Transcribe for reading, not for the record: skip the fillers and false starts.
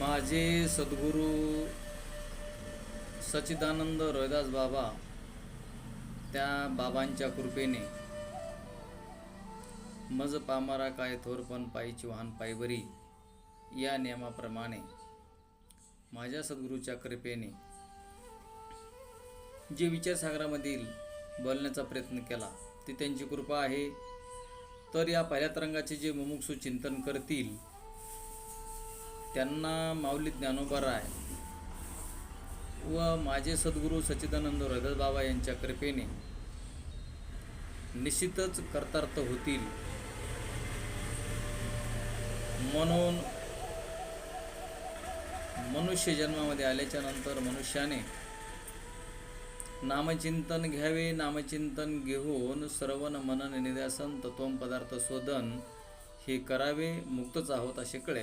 माझे सद्गुरू सच्चिदानंद रोहिदास बाबा, त्या बाबांच्या कृपेने मज पामारा काय थोरपण पायीची वाहन पायबरी या नियमाप्रमाणे माझ्या सद्गुरूच्या कृपेने जे विचारसागरामधील बोलण्याचा प्रयत्न केला ती त्यांची कृपा आहे. तर या पहिल्या तरंगाचे जे मुमुक्षु चिंतन करतील त्यांना माऊली ज्ञानोबराय व माझे सद्गुरू सच्चिदानंद रोहिदास बाबा यांच्या कृपेने निश्चितच कर्तार्थ होतील. म्हणून मनुष्य जन्मामध्ये आल्याच्या नंतर मनुष्याने नामचिंतन घ्यावे. नामचिंतन घेऊन श्रवण मनन निध्यासन तत्वम पदार्थ शोधन हे करावे. मुक्तच आहोत असे कळेल.